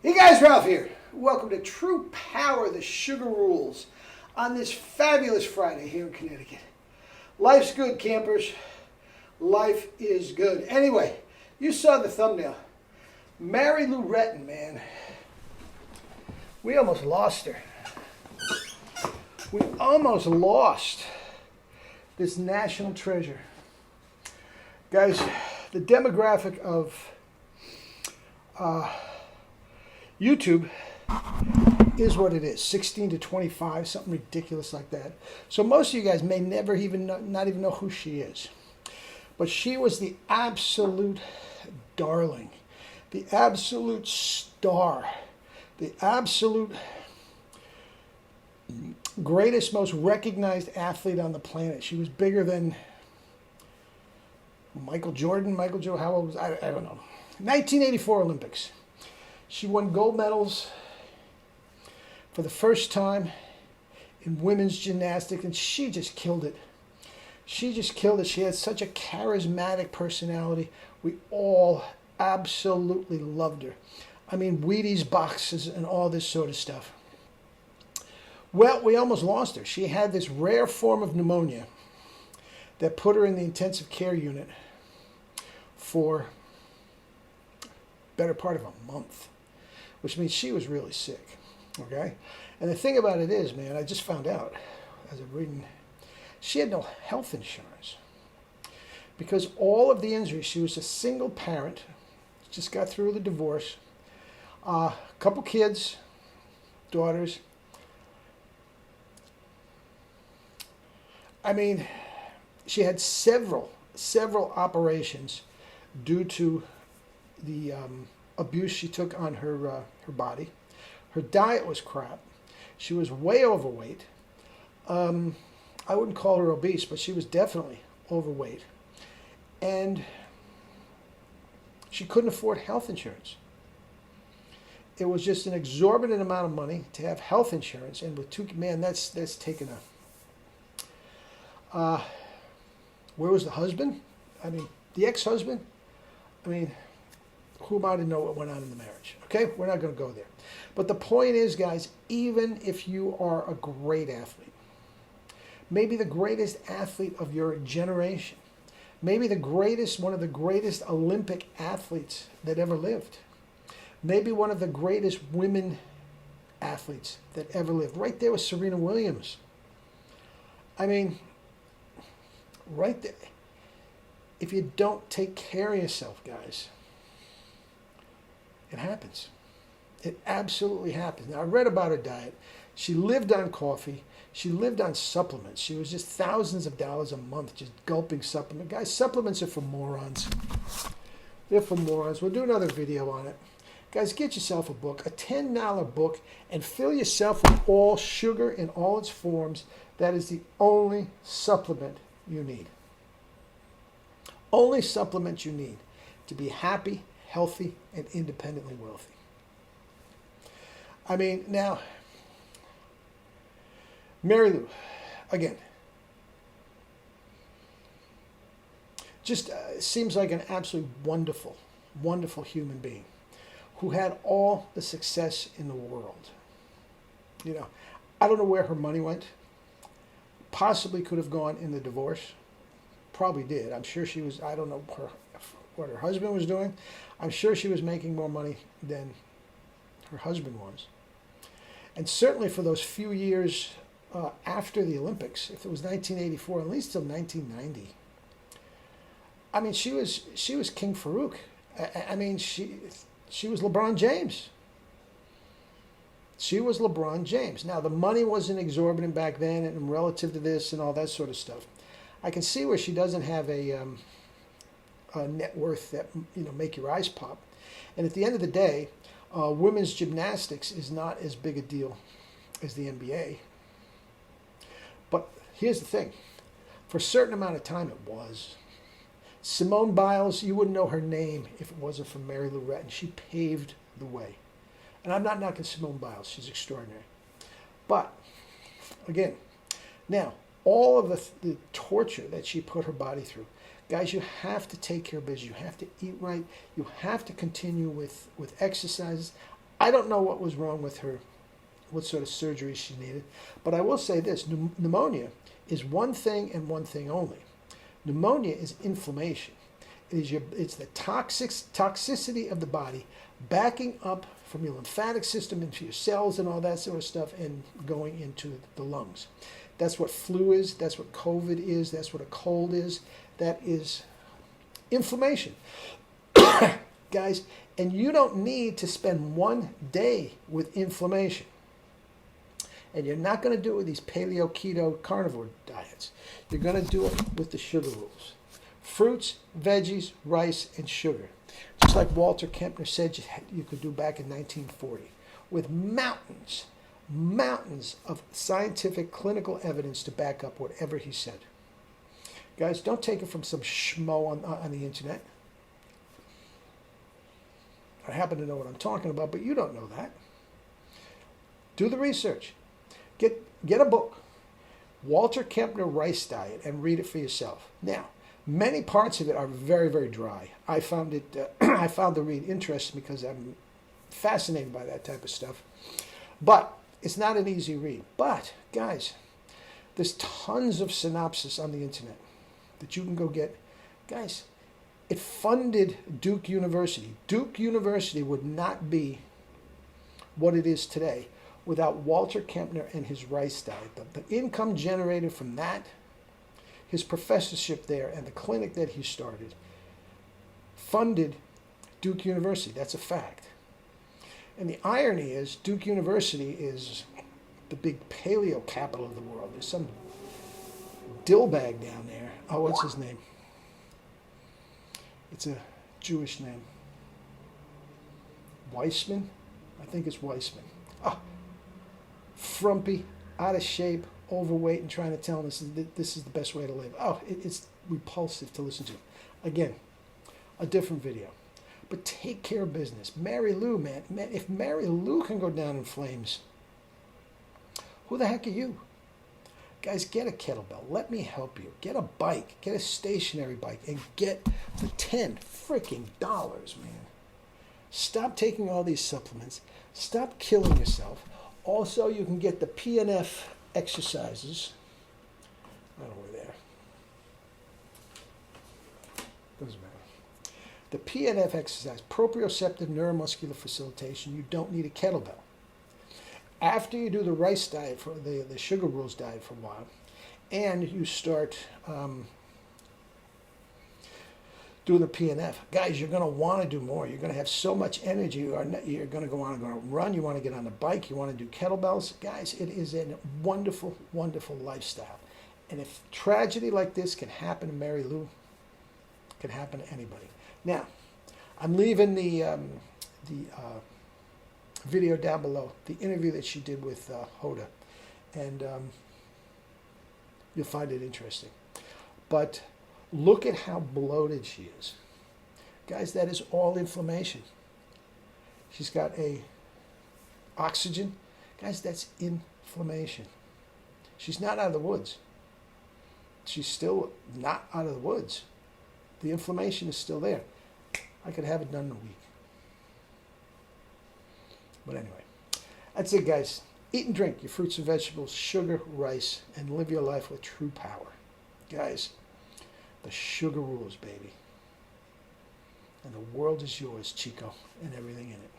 Hey guys, Ralph here. Welcome to True Power, the Sugar Rules, on this fabulous Friday here in Connecticut. Life's good, campers. Life is good. Anyway, you saw the thumbnail. Mary Lou Retton, man. We almost lost her. We almost lost this national treasure. Guys, the demographic of YouTube is what it is, 16 to 25, something ridiculous like that. So most of you guys may never even not even know who she is. But she was the absolute darling, the absolute star, the absolute greatest, most recognized athlete on the planet. She was bigger than Michael Jordan. How old was I don't know. 1984 Olympics. She won gold medals for the first time in women's gymnastics, and she just killed it. She just killed it. She had such a charismatic personality. We all absolutely loved her. I mean, Wheaties boxes and all this sort of stuff. Well, we almost lost her. She had this rare form of pneumonia that put her in the intensive care unit for better part of a month, which means she was really sick, okay? And the thing about it is, man, I just found out as I'm reading, she had no health insurance because all of the injuries, she was a single parent, just got through the divorce, a couple kids, daughters. I mean, she had several operations due to the abuse she took on her body. Her diet was crap. She was way overweight. I wouldn't call her obese, but she was definitely overweight. And she couldn't afford health insurance. It was just an exorbitant amount of money to have health insurance. And with two, man, that's taken a... where was the husband? I mean, the ex-husband? I mean, who am I to know what went on in the marriage? Okay, we're not going to go there. But the point is, guys, even if you are a great athlete, maybe the greatest athlete of your generation, maybe one of the greatest Olympic athletes that ever lived, maybe one of the greatest women athletes that ever lived, right there with Serena Williams. I mean, right there. If you don't take care of yourself, guys, it happens. It absolutely happens. Now, I read about her diet. She lived on coffee. She lived on supplements. She was just thousands of dollars a month just gulping supplements. Guys, supplements are for morons. They're for morons. We'll do another video on it. Guys, get yourself a book, a $10 book, and fill yourself with all sugar in all its forms. That is the only supplement you need. Only supplement you need to be happy, healthy, and independently wealthy. I mean, now, Mary Lou, again, just seems like an absolutely wonderful, wonderful human being who had all the success in the world. You know, I don't know where her money went. Possibly could have gone in the divorce. Probably did. I'm sure she was, I don't know what her husband was doing. I'm sure she was making more money than her husband was. And certainly for those few years after the Olympics, if it was 1984, at least till 1990, I mean, she was King Farouk. I mean, she was LeBron James. She was LeBron James. Now, the money wasn't exorbitant back then and relative to this and all that sort of stuff. I can see where she doesn't have a net worth that, you know, make your eyes pop. And at the end of the day, women's gymnastics is not as big a deal as the NBA. But here's the thing. For a certain amount of time, it was. Simone Biles, you wouldn't know her name if it wasn't for Mary Lou Retton. She paved the way. And I'm not knocking Simone Biles. She's extraordinary. But, again, now, all of the torture that she put her body through, guys, you have to take care of business. You have to eat right. You have to continue with exercises. I don't know what was wrong with her, what sort of surgery she needed, but I will say this, pneumonia is one thing and one thing only. Pneumonia is inflammation. It's the toxicity of the body backing up from your lymphatic system into your cells and all that sort of stuff and going into the lungs. That's what flu is. That's what COVID is. That's what a cold is. That is inflammation. Guys, and you don't need to spend one day with inflammation. And you're not going to do it with these paleo, keto, carnivore diets. You're going to do it with the sugar rules. Fruits, veggies, rice, and sugar. Just like Walter Kempner said you could do back in 1940. With mountains of scientific clinical evidence to back up whatever he said. Guys, don't take it from some schmo on the internet. I happen to know what I'm talking about, but you don't know that. Do the research. Get a book, Walter Kempner Rice Diet, and read it for yourself. Now, many parts of it are very, very dry. I found the read interesting because I'm fascinated by that type of stuff. But it's not an easy read. But, guys, there's tons of synopsis on the internet that you can go get. Guys, it funded Duke University. Duke University would not be what it is today without Walter Kempner and his rice diet. The income generated from that, his professorship there, and the clinic that he started, funded Duke University. That's a fact. And the irony is, Duke University is the big paleo capital of the world. There's some dillbag down there. Oh, what's his name? It's a Jewish name. Weissman? I think it's Weissman. Ah, frumpy, out of shape, overweight, and trying to tell us this is the best way to live. Oh, it's repulsive to listen to. Again, a different video. But take care of business. Mary Lou, man, if Mary Lou can go down in flames, who the heck are you? Guys, get a kettlebell. Let me help you. Get a bike. Get a stationary bike. And get the $10 freaking, man. Stop taking all these supplements. Stop killing yourself. Also, you can get the PNF exercises. Oh, we're there. Doesn't matter. The PNF exercise, proprioceptive neuromuscular facilitation, you don't need a kettlebell. After you do the rice diet, for the sugar rules diet for a while, and you start doing the PNF, guys, you're going to want to do more. You're going to have so much energy. You're going to go on and run. You want to get on the bike. You want to do kettlebells. Guys, it is a wonderful, wonderful lifestyle. And if tragedy like this can happen to Mary Lou, it can happen to anybody. Now, I'm leaving the video down below, the interview that she did with Hoda, and you'll find it interesting. But look at how bloated she is. Guys, that is all inflammation. She's got a oxygen. Guys, that's inflammation. She's not out of the woods. She's still not out of the woods. The inflammation is still there. I could have it done in a week. But anyway, that's it, guys. Eat and drink your fruits and vegetables, sugar, rice, and live your life with true power. Guys, the sugar rules, baby. And the world is yours, Chico, and everything in it.